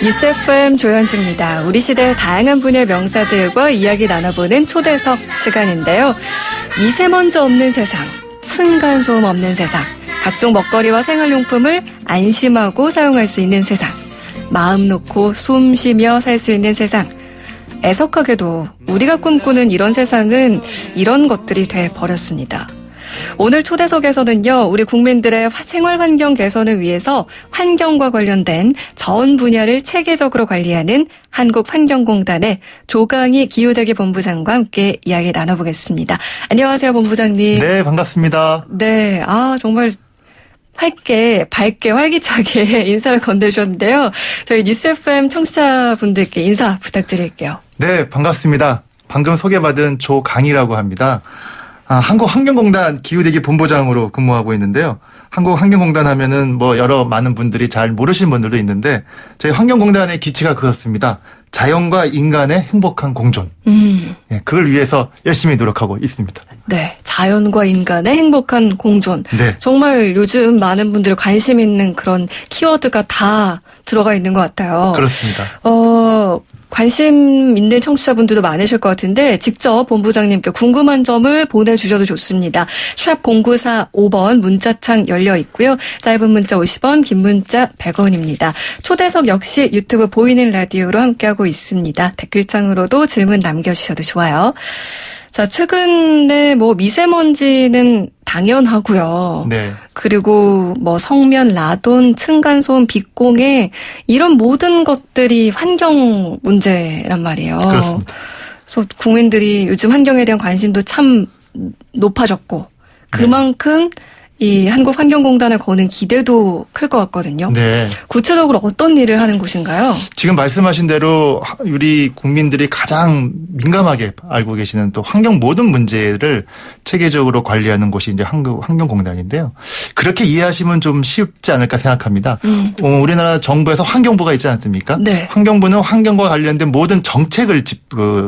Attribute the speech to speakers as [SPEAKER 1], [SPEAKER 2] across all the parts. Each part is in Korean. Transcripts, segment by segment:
[SPEAKER 1] 뉴스 FM 조현주입니다. 우리 시대의 다양한 분야의 명사들과 이야기 나눠보는 초대석 시간인데요. 미세먼지 없는 세상, 층간소음 없는 세상, 각종 먹거리와 생활용품을 안심하고 사용할 수 있는 세상, 마음 놓고 숨 쉬며 살 수 있는 세상. 애석하게도 우리가 꿈꾸는 이런 세상은 이런 것들이 돼버렸습니다. 오늘 초대석에서는요, 우리 국민들의 생활 환경 개선을 위해서 환경과 관련된 전 분야를 체계적으로 관리하는 한국환경공단의 조강희 기후대기 본부장과 함께 이야기 나눠보겠습니다. 안녕하세요, 본부장님.
[SPEAKER 2] 네, 반갑습니다.
[SPEAKER 1] 네, 정말 밝게 활기차게 인사를 건네주셨는데요. 저희 뉴스 FM 청취자분들께 인사 부탁드릴게요.
[SPEAKER 2] 네, 반갑습니다. 방금 소개받은 조강희라고 합니다. 한국환경공단 기후대기 본부장으로 근무하고 있는데요. 한국환경공단 하면은 여러 많은 분들이 잘 모르시는 분들도 있는데 저희 환경공단의 기치가 그렇습니다. 자연과 인간의 행복한 공존. 네, 그걸 위해서 열심히 노력하고 있습니다.
[SPEAKER 1] 네, 자연과 인간의 행복한 공존.
[SPEAKER 2] 네.
[SPEAKER 1] 정말 요즘 많은 분들이 관심 있는 그런 키워드가 다 들어가 있는 것 같아요.
[SPEAKER 2] 그렇습니다.
[SPEAKER 1] 관심 있는 청취자분들도 많으실 것 같은데 직접 본부장님께 궁금한 점을 보내주셔도 좋습니다. 샵 0945번 문자창 열려 있고요. 짧은 문자 50원, 긴 문자 100원입니다. 초대석 역시 유튜브 보이는 라디오로 함께하고 있습니다. 댓글창으로도 질문 남겨주셔도 좋아요. 자, 최근에 미세먼지는 당연하고요.
[SPEAKER 2] 네.
[SPEAKER 1] 그리고 성면, 라돈, 층간소음, 빛공해 이런 모든 것들이 환경 문제란 말이에요.
[SPEAKER 2] 그렇습니다.
[SPEAKER 1] 그래서 국민들이 요즘 환경에 대한 관심도 참 높아졌고 그만큼 이 한국환경공단에 거는 기대도 클 것 같거든요.
[SPEAKER 2] 네.
[SPEAKER 1] 구체적으로 어떤 일을 하는 곳인가요?
[SPEAKER 2] 지금 말씀하신 대로 우리 국민들이 가장 민감하게 알고 계시는 또 환경 모든 문제를 체계적으로 관리하는 곳이 이제 한국환경공단인데요. 그렇게 이해하시면 좀 쉽지 않을까 생각합니다. 우리나라 정부에서 환경부가 있지 않습니까?
[SPEAKER 1] 네.
[SPEAKER 2] 환경부는 환경과 관련된 모든 정책을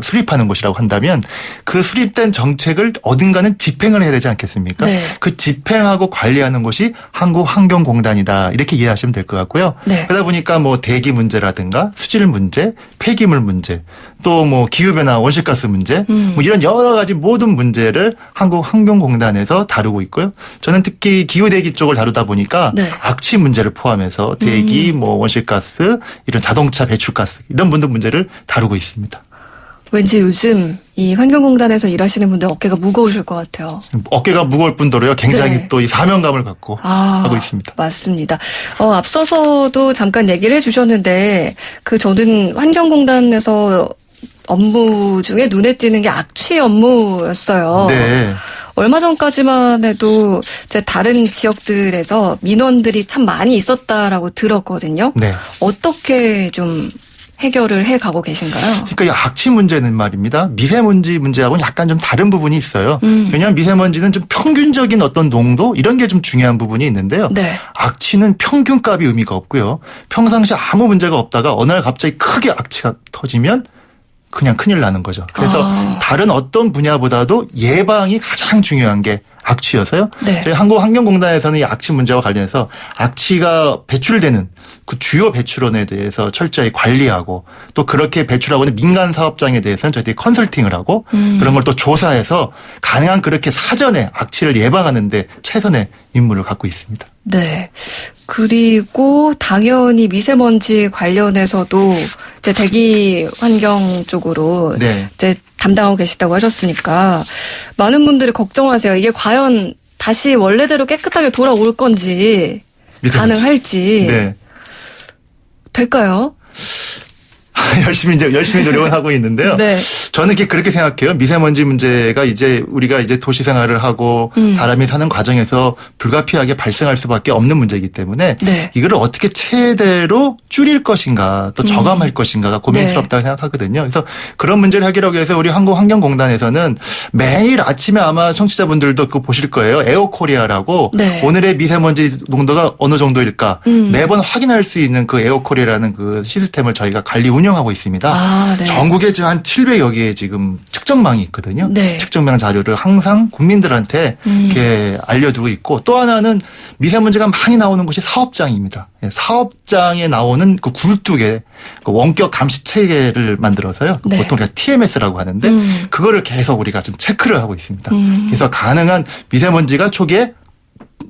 [SPEAKER 2] 수립하는 곳이라고 한다면 그 수립된 정책을 어딘가는 집행을 해야 되지 않겠습니까?
[SPEAKER 1] 네.
[SPEAKER 2] 그 집행하고 관리하는 곳이 한국환경공단이다. 이렇게 이해하시면 될 것 같고요.
[SPEAKER 1] 네.
[SPEAKER 2] 그러다 보니까 대기 문제라든가 수질 문제, 폐기물 문제, 또 기후변화 온실가스 문제, 이런 여러 가지 모든 문제를 한국환경공단에서 다루고 있고요. 저는 특히 기후대기 쪽을 다루다 보니까
[SPEAKER 1] 네.
[SPEAKER 2] 악취 문제를 포함해서 대기, 온실가스, 이런 자동차 배출가스 이런 분들 문제를 다루고 있습니다.
[SPEAKER 1] 왠지 요즘 이 환경공단에서 일하시는 분들 어깨가 무거우실 것 같아요.
[SPEAKER 2] 어깨가 무거울 뿐더러요. 굉장히
[SPEAKER 1] 네.
[SPEAKER 2] 또 이 사명감을 갖고 하고 있습니다.
[SPEAKER 1] 맞습니다. 앞서서도 잠깐 얘기를 해주셨는데 저는 환경공단에서 업무 중에 눈에 띄는 게 악취 업무였어요.
[SPEAKER 2] 네.
[SPEAKER 1] 얼마 전까지만 해도 제 다른 지역들에서 민원들이 참 많이 있었다라고 들었거든요.
[SPEAKER 2] 네.
[SPEAKER 1] 어떻게 좀 해결을 해가고 계신가요?
[SPEAKER 2] 그러니까 이 악취 문제는 말입니다. 미세먼지 문제하고는 약간 좀 다른 부분이 있어요. 왜냐하면 미세먼지는 좀 평균적인 어떤 농도 이런 게 좀 중요한 부분이 있는데요.
[SPEAKER 1] 네.
[SPEAKER 2] 악취는 평균값이 의미가 없고요. 평상시 아무 문제가 없다가 어느 날 갑자기 크게 악취가 터지면 그냥 큰일 나는 거죠. 그래서 다른 어떤 분야보다도 예방이 가장 중요한 게 악취여서요.
[SPEAKER 1] 네.
[SPEAKER 2] 저희 한국환경공단에서는 이 악취 문제와 관련해서 악취가 배출되는 그 주요 배출원에 대해서 철저히 관리하고 또 그렇게 배출하고 있는 민간 사업장에 대해서는 저희들이 컨설팅을 하고 그런 걸 또 조사해서 가능한 그렇게 사전에 악취를 예방하는 데 최선의 임무를 갖고 있습니다.
[SPEAKER 1] 네. 그리고 당연히 미세먼지 관련해서도 이제 대기 환경 쪽으로
[SPEAKER 2] 네.
[SPEAKER 1] 이제 담당하고 계시다고 하셨으니까 많은 분들이 걱정하세요. 이게 과연 다시 원래대로 깨끗하게 돌아올 건지
[SPEAKER 2] 미세먼지.
[SPEAKER 1] 가능할지
[SPEAKER 2] 네.
[SPEAKER 1] 될까요?
[SPEAKER 2] 열심히 노력을 하고 있는데요.
[SPEAKER 1] 네.
[SPEAKER 2] 저는 그렇게 생각해요. 미세먼지 문제가 우리가 도시 생활을 하고 사람이 사는 과정에서 불가피하게 발생할 수밖에 없는 문제이기 때문에
[SPEAKER 1] 네.
[SPEAKER 2] 이거를 어떻게 최대로 줄일 것인가 또 저감할 것인가가 고민스럽다고 생각하거든요. 그래서 그런 문제를 해결하기 위해서 우리 한국환경공단에서는 매일 아침에 아마 청취자분들도 그거 보실 거예요. 에어코리아라고
[SPEAKER 1] 네.
[SPEAKER 2] 오늘의 미세먼지 농도가 어느 정도일까 매번 확인할 수 있는 그 에어코리아라는 그 시스템을 저희가 관리 운영 운영하고 있습니다.
[SPEAKER 1] 아, 네.
[SPEAKER 2] 전국에 지금 한 700여 개의 지금 측정망이 있거든요.
[SPEAKER 1] 네.
[SPEAKER 2] 측정망 자료를 항상 국민들한테 이렇게 알려두고 있고, 또 하나는 미세먼지가 많이 나오는 곳이 사업장입니다. 예, 사업장에 나오는 그 굴뚝에 그 원격 감시 체계를 만들어서요.
[SPEAKER 1] 네.
[SPEAKER 2] 보통 우리가 TMS라고 하는데 그거를 계속 우리가 좀 체크를 하고 있습니다. 그래서 가능한 미세먼지가 초기에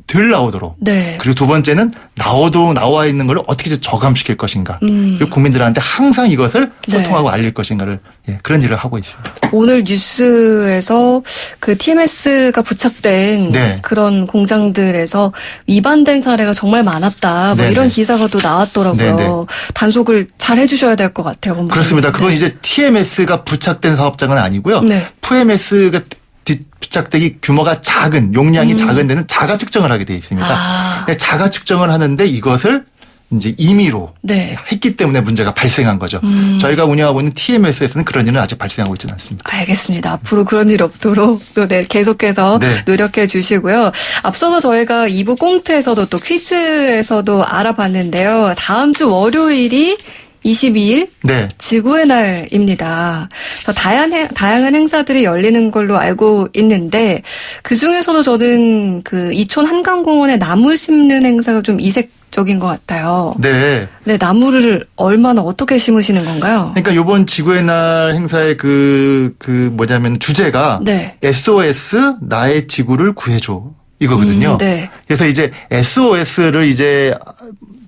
[SPEAKER 2] 덜 나오도록.
[SPEAKER 1] 네.
[SPEAKER 2] 그리고 두 번째는 나와 있는 걸 어떻게 저감시킬 것인가. 그리고 국민들한테 항상 이것을
[SPEAKER 1] 네.
[SPEAKER 2] 소통하고 알릴 것인가를 그런 일을 하고 있습니다.
[SPEAKER 1] 오늘 뉴스에서 그 TMS가 부착된
[SPEAKER 2] 네.
[SPEAKER 1] 그런 공장들에서 위반된 사례가 정말 많았다. 뭐
[SPEAKER 2] 네네.
[SPEAKER 1] 이런 기사가 또 나왔더라고요.
[SPEAKER 2] 네네.
[SPEAKER 1] 단속을 잘 해주셔야 될 것 같아요. 본부장님.
[SPEAKER 2] 그렇습니다. 그건
[SPEAKER 1] 네.
[SPEAKER 2] 이제 TMS가 부착된 사업장은 아니고요.
[SPEAKER 1] 네.
[SPEAKER 2] FMS가 부착되기 규모가 작은, 용량이 작은 데는 자가 측정을 하게 돼 있습니다.
[SPEAKER 1] 아.
[SPEAKER 2] 근데 자가 측정을 하는데 이것을 이제 임의로
[SPEAKER 1] 네.
[SPEAKER 2] 했기 때문에 문제가 발생한 거죠. 저희가 운영하고 있는 TMS에서는 그런 일은 아직 발생하고 있지는 않습니다.
[SPEAKER 1] 알겠습니다. 앞으로 그런 일 없도록 또 계속해서
[SPEAKER 2] 네.
[SPEAKER 1] 노력해 주시고요. 앞서서 저희가 2부 꽁트에서도 또 퀴즈에서도 알아봤는데요. 다음 주 월요일이 22일
[SPEAKER 2] 네.
[SPEAKER 1] 지구의 날입니다. 그래서 다양한 행사들이 열리는 걸로 알고 있는데 그중에서도 저는 그 이촌 한강공원에 나무 심는 행사가 좀 이색적인 것 같아요.
[SPEAKER 2] 네.
[SPEAKER 1] 네, 나무를 얼마나 어떻게 심으시는 건가요?
[SPEAKER 2] 그러니까 이번 지구의 날 행사의 뭐냐면 주제가
[SPEAKER 1] 네.
[SPEAKER 2] SOS 나의 지구를 구해줘 이거거든요.
[SPEAKER 1] 네.
[SPEAKER 2] 그래서 이제 SOS를 이제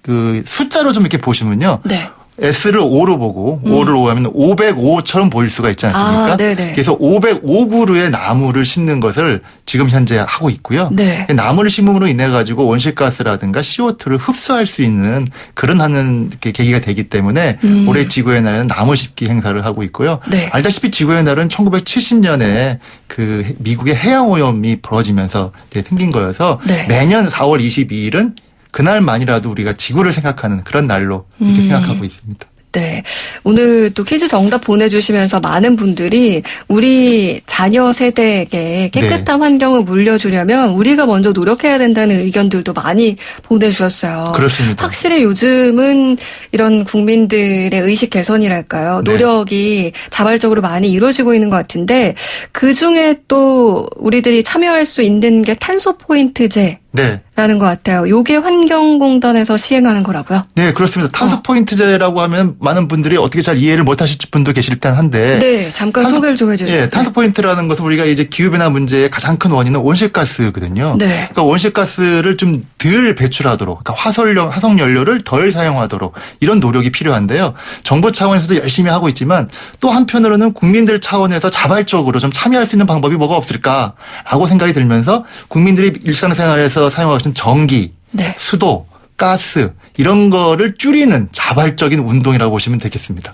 [SPEAKER 2] 그 숫자로 좀 이렇게 보시면요.
[SPEAKER 1] 네.
[SPEAKER 2] S를 5로 보고 5를 5 하면 505처럼 보일 수가 있지 않습니까?
[SPEAKER 1] 아, 네네.
[SPEAKER 2] 그래서 505그루의 나무를 심는 것을 지금 현재 하고 있고요.
[SPEAKER 1] 네.
[SPEAKER 2] 나무를 심음으로 인해 가지고 온실가스라든가 CO2를 흡수할 수 있는 그런 하는 계기가 되기 때문에 올해 지구의 날에는 나무 심기 행사를 하고 있고요.
[SPEAKER 1] 네.
[SPEAKER 2] 알다시피 지구의 날은 1970년에 그 미국의 해양 오염이 벌어지면서 생긴 거여서
[SPEAKER 1] 네.
[SPEAKER 2] 매년 4월 22일은 그날만이라도 우리가 지구를 생각하는 그런 날로 이렇게 생각하고 있습니다.
[SPEAKER 1] 네. 오늘 또 퀴즈 정답 보내주시면서 많은 분들이 우리 자녀 세대에게 깨끗한 환경을 물려주려면 우리가 먼저 노력해야 된다는 의견들도 많이 보내주셨어요.
[SPEAKER 2] 그렇습니다.
[SPEAKER 1] 확실히 요즘은 이런 국민들의 의식 개선이랄까요.
[SPEAKER 2] 네.
[SPEAKER 1] 노력이 자발적으로 많이 이루어지고 있는 것 같은데 그중에 또 우리들이 참여할 수 있는 게 탄소 포인트제.
[SPEAKER 2] 네.
[SPEAKER 1] 라는 것 같아요. 요게 환경공단에서 시행하는 거라고요?
[SPEAKER 2] 네, 그렇습니다. 탄소 포인트제라고 하면 많은 분들이 어떻게 잘 이해를 못 하실 분도 계실 듯 한데.
[SPEAKER 1] 네, 잠깐 소개를 좀 해주세요.
[SPEAKER 2] 예, 탄소 포인트라는 것은 우리가 이제 기후변화 문제의 가장 큰 원인은 온실가스거든요.
[SPEAKER 1] 네.
[SPEAKER 2] 그러니까 온실가스를 좀 덜 배출하도록, 그러니까 화석연료를 덜 사용하도록 이런 노력이 필요한데요. 정부 차원에서도 열심히 하고 있지만 또 한편으로는 국민들 차원에서 자발적으로 좀 참여할 수 있는 방법이 뭐가 없을까라고 생각이 들면서 국민들이 일상생활에서 사용하시는 전기,
[SPEAKER 1] 네.
[SPEAKER 2] 수도, 가스 이런 거를 줄이는 자발적인 운동이라고 보시면 되겠습니다.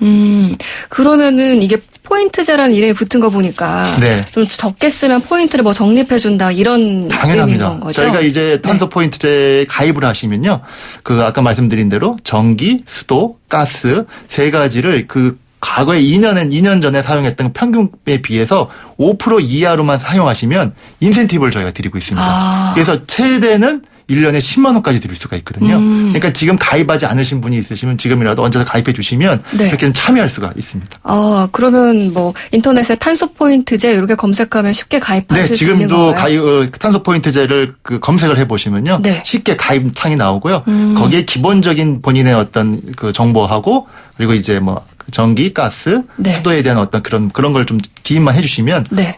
[SPEAKER 1] 그러면은 이게 포인트제라는 이름이 붙은 거 보니까
[SPEAKER 2] 네.
[SPEAKER 1] 좀 적게 쓰면 포인트를 뭐 적립해준다 이런 의미인
[SPEAKER 2] 당연합니다.
[SPEAKER 1] 건 거죠?
[SPEAKER 2] 저희가 이제 탄소 포인트제에 가입을 하시면요. 그 아까 말씀드린 대로 전기, 수도, 가스 세 가지를 그 과거에 2년 전에 사용했던 평균에 비해서 5% 이하로만 사용하시면 인센티브를 저희가 드리고 있습니다.
[SPEAKER 1] 아.
[SPEAKER 2] 그래서 최대는 1년에 10만 원까지 드릴 수가 있거든요. 그러니까 지금 가입하지 않으신 분이 있으시면 지금이라도 언제든 가입해 주시면
[SPEAKER 1] 네.
[SPEAKER 2] 그렇게 참여할 수가 있습니다.
[SPEAKER 1] 아, 그러면 뭐 인터넷에 탄소 포인트제 이렇게 검색하면 쉽게 가입하실
[SPEAKER 2] 네,
[SPEAKER 1] 수 있는
[SPEAKER 2] 지금도
[SPEAKER 1] 건가요?
[SPEAKER 2] 탄소 포인트제를 검색을 해보시면요,
[SPEAKER 1] 네.
[SPEAKER 2] 쉽게 가입 창이 나오고요. 거기에 기본적인 본인의 어떤 그 정보하고 그리고 이제 뭐 전기, 가스,
[SPEAKER 1] 네.
[SPEAKER 2] 수도에 대한 어떤 그런 걸 좀 기입만 해주시면
[SPEAKER 1] 네.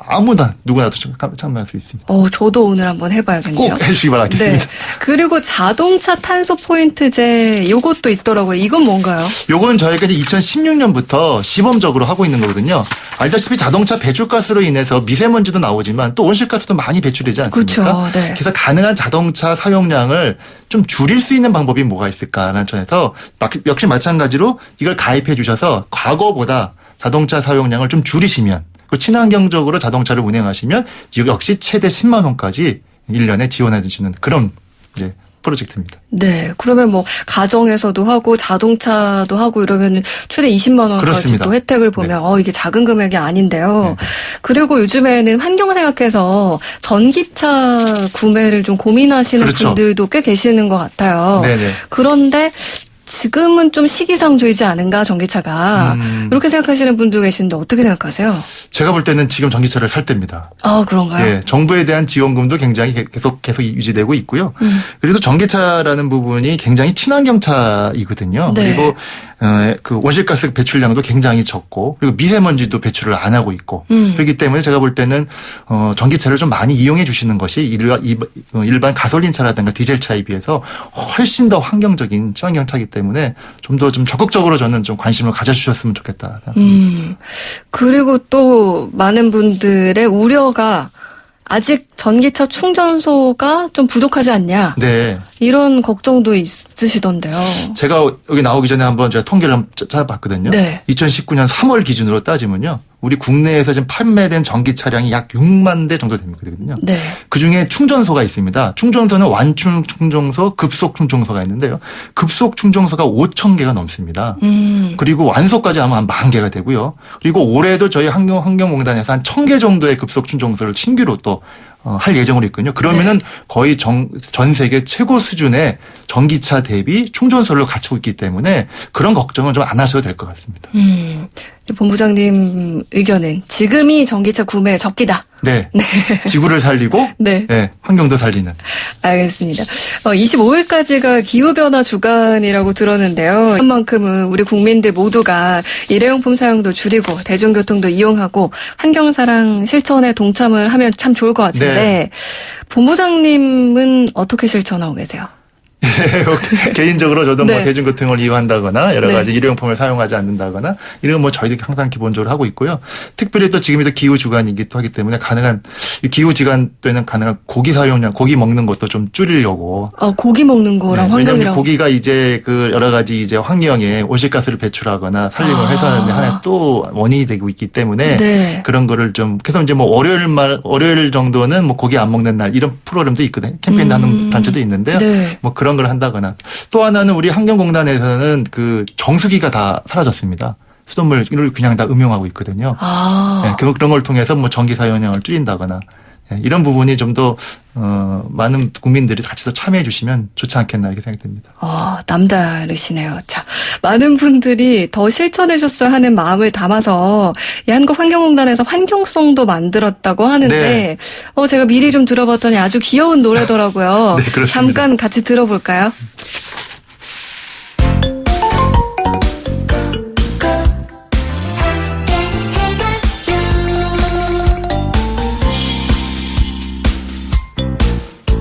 [SPEAKER 2] 누구나도 참여할 수 있습니다.
[SPEAKER 1] 저도 오늘 한번 해봐야겠네요.
[SPEAKER 2] 꼭 해주시기 바라겠습니다.
[SPEAKER 1] 네. 그리고 자동차 탄소 포인트제 이것도 있더라고요. 이건 뭔가요?
[SPEAKER 2] 요건 저희가 이제 2016년부터 시범적으로 하고 있는 거거든요. 알다시피 자동차 배출가스로 인해서 미세먼지도 나오지만 또 온실가스도 많이 배출되지 않습니까?
[SPEAKER 1] 그렇죠. 네.
[SPEAKER 2] 그래서 가능한 자동차 사용량을 좀 줄일 수 있는 방법이 뭐가 있을까라는 점에서 역시 마찬가지로 이걸 가입해 주셔서 과거보다 자동차 사용량을 좀 줄이시면 그리고 친환경적으로 자동차를 운행하시면 역시 최대 10만 원까지 1년에 지원해 주시는 그런 이제 프로젝트입니다.
[SPEAKER 1] 네. 그러면 뭐 가정에서도 하고 자동차도 하고 이러면 최대 20만 원까지
[SPEAKER 2] 그렇습니다.
[SPEAKER 1] 또 혜택을 보면 이게 작은 금액이 아닌데요.
[SPEAKER 2] 네.
[SPEAKER 1] 그리고 요즘에는 환경 생각해서 전기차 구매를 좀 고민하시는
[SPEAKER 2] 그렇죠.
[SPEAKER 1] 분들도 꽤 계시는 것 같아요.
[SPEAKER 2] 네네.
[SPEAKER 1] 그런데 지금은 좀 시기상조이지 않은가 전기차가 이렇게 생각하시는 분도 계신데 어떻게 생각하세요?
[SPEAKER 2] 제가 볼 때는 지금 전기차를 살 때입니다.
[SPEAKER 1] 아 그런가요?
[SPEAKER 2] 예, 정부에 대한 지원금도 굉장히 계속 유지되고 있고요. 그래서 전기차라는 부분이 굉장히 친환경차이거든요.
[SPEAKER 1] 네.
[SPEAKER 2] 그리고 그 온실가스 배출량도 굉장히 적고 그리고 미세먼지도 배출을 안 하고 있고 그렇기 때문에 제가 볼 때는 전기차를 좀 많이 이용해 주시는 것이 일반 가솔린차라든가 디젤차에 비해서 훨씬 더 환경적인 친환경차이기 때문에 좀 더 좀 적극적으로 저는 좀 관심을 가져주셨으면 좋겠다.
[SPEAKER 1] 그리고 또 많은 분들의 우려가 아직 전기차 충전소가 좀 부족하지 않냐.
[SPEAKER 2] 네.
[SPEAKER 1] 이런 걱정도 있으시던데요.
[SPEAKER 2] 제가 여기 나오기 전에 한번 제가 통계를 한번 찾아봤거든요.
[SPEAKER 1] 네.
[SPEAKER 2] 2019년 3월 기준으로 따지면요. 우리 국내에서 지금 판매된 전기 차량이 약 6만 대 정도 되거든요.
[SPEAKER 1] 네.
[SPEAKER 2] 그중에 충전소가 있습니다. 충전소는 완충 충전소, 급속 충전소가 있는데요. 급속 충전소가 5천 개가 넘습니다. 그리고 완소까지 하면 한 10,000개가 되고요. 그리고 올해도 저희 환경공단에서 한 1,000개 정도의 급속 충전소를 신규로 또 할 예정으로 있거든요. 그러면은 거의 전 세계 최고 수준의 전기차 대비 충전소를 갖추고 있기 때문에 그런 걱정은 좀 안 하셔도 될 것 같습니다.
[SPEAKER 1] 본부장님 의견은 지금이 전기차 구매 적기다.
[SPEAKER 2] 네. 지구를 살리고
[SPEAKER 1] 네.
[SPEAKER 2] 네, 환경도 살리는.
[SPEAKER 1] 알겠습니다. 25일까지가 기후변화 주간이라고 들었는데요. 그만큼은 우리 국민들 모두가 일회용품 사용도 줄이고 대중교통도 이용하고 환경사랑 실천에 동참을 하면 참 좋을 것 같은데
[SPEAKER 2] 네.
[SPEAKER 1] 본부장님은 어떻게 실천하고 계세요?
[SPEAKER 2] 개인적으로 저도
[SPEAKER 1] 네.
[SPEAKER 2] 뭐 대중교통을 이용한다거나 여러
[SPEAKER 1] 네.
[SPEAKER 2] 가지 일회용품을 사용하지 않는다거나 이런 뭐 저희들이 항상 기본적으로 하고 있고요. 특별히 또 지금이 또 기후 주간이기도 하기 때문에 가능한 이 기후 주간 때는 가능한 고기 사용량, 고기 먹는 것도 좀 줄이려고.
[SPEAKER 1] 고기 먹는 거랑
[SPEAKER 2] 네, 왜냐하면
[SPEAKER 1] 환경이랑
[SPEAKER 2] 고기가 이제 그 여러 가지 이제 환경에 온실가스를 배출하거나 살림을 해소하는데 하나의 또 원인이 되고 있기 때문에
[SPEAKER 1] 네.
[SPEAKER 2] 그런 거를 좀 그래서 이제 뭐 월요일 정도는 뭐 고기 안 먹는 날 이런 프로그램도 있거든요. 캠페인 하는 단체도 있는데요.
[SPEAKER 1] 네.
[SPEAKER 2] 뭐 그런 걸 한다거나 또 하나는 우리 환경공단에서는 그 정수기가 다 사라졌습니다. 수돗물을 그냥 다 음용하고 있거든요. 네, 그런 걸 통해서 뭐 전기 사용량을 줄인다거나 네, 이런 부분이 좀 더 많은 국민들이 같이 더 참여해 주시면 좋지 않겠나 이렇게 생각이 듭니다.
[SPEAKER 1] 남다르시네요. 자, 많은 분들이 더 실천해줬어야 하는 마음을 담아서 이 한국환경공단에서 환경송도 만들었다고 하는데
[SPEAKER 2] 네.
[SPEAKER 1] 제가 미리 좀 들어봤더니 아주 귀여운 노래더라고요.
[SPEAKER 2] 네, 그렇습니다.
[SPEAKER 1] 잠깐 같이 들어볼까요?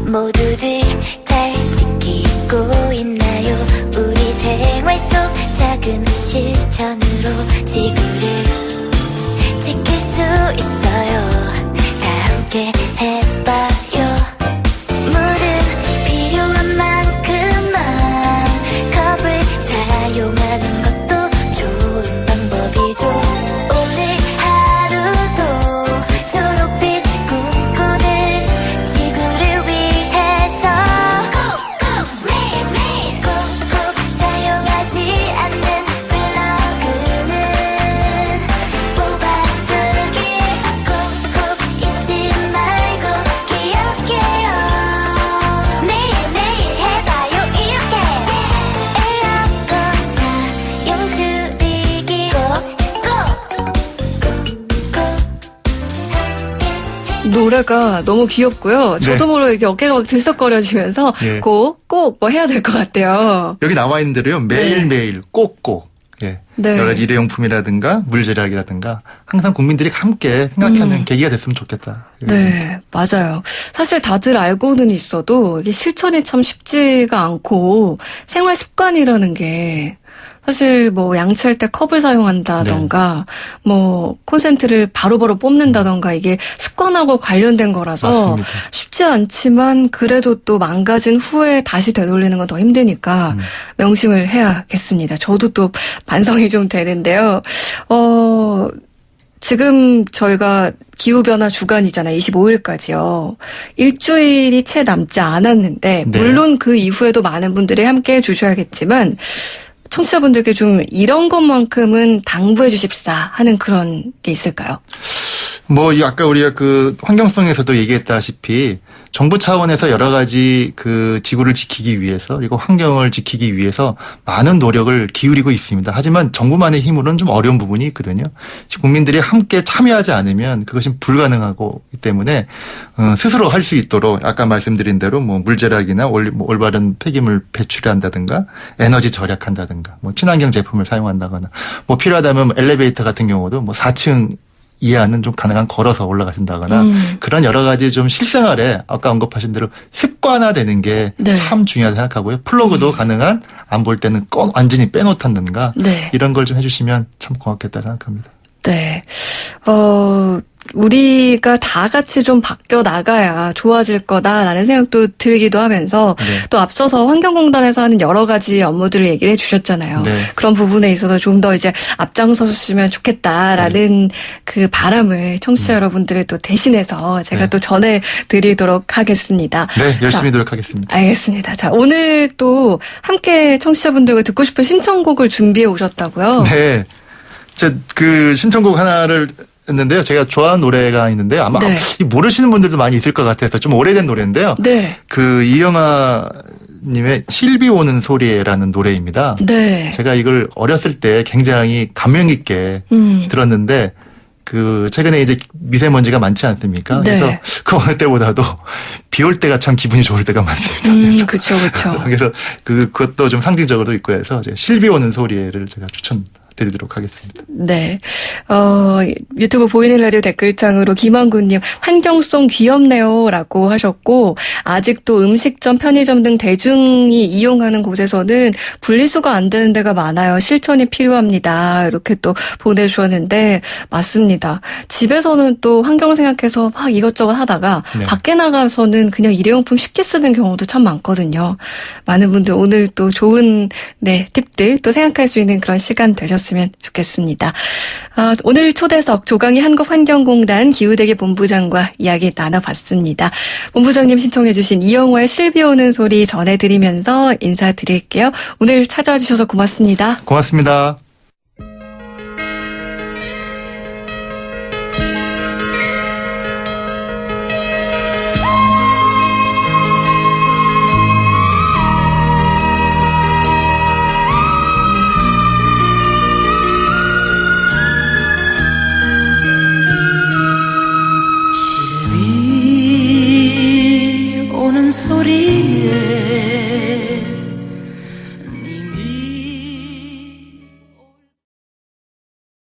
[SPEAKER 3] 모두들 잘 지키고 있나요? 우리 생활 속 작은 실천으로 지구를 지킬 수 있어요. 다 함께 해봐요. 물은 필요한 만큼만 컵을 사용하는 것도 좋은 방법이죠. 오늘 하루도 초록빛 꿈꾸는 지구를 위해서 매일매일 꼭 사용하지 않는 플러그는 뽑아두기 꼭 잊지 말고 기억해요. 매일매일 해봐요 이렇게. 에어컨 사용 줄이기
[SPEAKER 1] 노래가 너무 귀엽고요. 저도
[SPEAKER 2] 네.
[SPEAKER 1] 모르게 이제 어깨가 막 들썩거려지면서
[SPEAKER 2] 예.
[SPEAKER 1] 꼭 뭐 해야 될 것 같아요.
[SPEAKER 2] 여기 나와 있는 대로요. 매일매일 꼭꼭 예.
[SPEAKER 1] 네.
[SPEAKER 2] 여러 가지 일회용품이라든가 물절약이라든가 항상 국민들이 함께 생각하는 계기가 됐으면 좋겠다.
[SPEAKER 1] 네, 맞아요. 사실 다들 알고는 있어도 이게 실천이 참 쉽지가 않고 생활 습관이라는 게 사실 뭐 양치할 때 컵을 사용한다던가 뭐 콘센트를 바로바로 뽑는다던가 이게 습관하고 관련된 거라서
[SPEAKER 2] 맞습니다.
[SPEAKER 1] 쉽지 않지만 그래도 또 망가진 후에 다시 되돌리는 건 더 힘드니까 명심을 해야겠습니다. 저도 또 반성이 좀 되는데요. 지금 저희가 기후변화 주간이잖아요. 25일까지요. 일주일이 채 남지 않았는데
[SPEAKER 2] 네.
[SPEAKER 1] 물론 그 이후에도 많은 분들이 함께 해주셔야겠지만 청취자분들께 좀 이런 것만큼은 당부해 주십사 하는 그런 게 있을까요?
[SPEAKER 2] 뭐 아까 우리가 그 환경성에서도 얘기했다시피 정부 차원에서 여러 가지 그 지구를 지키기 위해서 그리고 환경을 지키기 위해서 많은 노력을 기울이고 있습니다. 하지만 정부만의 힘으로는 좀 어려운 부분이 있거든요. 국민들이 함께 참여하지 않으면 그것이 불가능하기 때문에 스스로 할 수 있도록 아까 말씀드린 대로 뭐 물절약이나 올바른 폐기물 배출을 한다든가 에너지 절약한다든가 뭐 친환경 제품을 사용한다거나 뭐 필요하다면 엘리베이터 같은 경우도 뭐 4층 이하는 좀 가능한 걸어서 올라가신다거나 그런 여러 가지 좀 실생활에 아까 언급하신 대로 습관화되는 게 참
[SPEAKER 1] 네.
[SPEAKER 2] 중요하다고 생각하고요. 플러그도 가능한 안 볼 때는 완전히 빼놓다든가
[SPEAKER 1] 네.
[SPEAKER 2] 이런 걸 좀 해주시면 참 고맙겠다 생각합니다.
[SPEAKER 1] 네. 우리가 다 같이 좀 바뀌어 나가야 좋아질 거다라는 생각도 들기도 하면서
[SPEAKER 2] 네.
[SPEAKER 1] 또 앞서서 환경공단에서 하는 여러 가지 업무들을 얘기를 해주셨잖아요.
[SPEAKER 2] 네.
[SPEAKER 1] 그런 부분에 있어서 좀 더 이제 앞장서주시면 좋겠다라는 그 바람을 청취자 여러분들을 또 대신해서 제가
[SPEAKER 2] 네.
[SPEAKER 1] 또 전해드리도록 하겠습니다.
[SPEAKER 2] 네, 열심히
[SPEAKER 1] 자,
[SPEAKER 2] 노력하겠습니다.
[SPEAKER 1] 알겠습니다. 자, 오늘 또 함께 청취자분들과 듣고 싶은 신청곡을 준비해 오셨다고요?
[SPEAKER 2] 네. 그 신청곡 하나를 했는데요. 제가 좋아하는 노래가 있는데요. 아마
[SPEAKER 1] 네.
[SPEAKER 2] 모르시는 분들도 많이 있을 것 같아서 좀 오래된 노래인데요.
[SPEAKER 1] 네.
[SPEAKER 2] 그 이영아 님의 실비 오는 소리라는 노래입니다.
[SPEAKER 1] 네.
[SPEAKER 2] 제가 이걸 어렸을 때 굉장히 감명 깊게 들었는데 그 최근에 이제 미세먼지가 많지 않습니까?
[SPEAKER 1] 네.
[SPEAKER 2] 그래서 그 어느 때보다도 비 올 때가 참 기분이 좋을 때가 많습니다.
[SPEAKER 1] 그렇죠, 그렇죠.
[SPEAKER 2] 그래서 그것도 좀 상징적으로 있고 해서 제가 실비 오는 소리를 제가 추천드리도록 하겠습니다.
[SPEAKER 1] 네. 유튜브 보이는 라디오 댓글창으로 김한구님, 환경송 귀엽네요. 라고 하셨고, 아직도 음식점, 편의점 등 대중이 이용하는 곳에서는 분리수거 안 되는 데가 많아요. 실천이 필요합니다. 이렇게 또 보내주셨는데, 맞습니다. 집에서는 또 환경 생각해서 막 이것저것 하다가,
[SPEAKER 2] 네.
[SPEAKER 1] 밖에 나가서는 그냥 일회용품 쉽게 쓰는 경우도 참 많거든요. 많은 분들 오늘 또 좋은, 네, 팁들 또 생각할 수 있는 그런 시간 되셨으면 좋겠습니다. 오늘 초대석 조강희 한국환경공단 기후대기 본부장과 이야기 나눠봤습니다. 본부장님 신청해 주신 이영화의 실비 오는 소리 전해드리면서 인사드릴게요. 오늘 찾아와 주셔서 고맙습니다.
[SPEAKER 2] 고맙습니다.
[SPEAKER 4] 비 오는 소리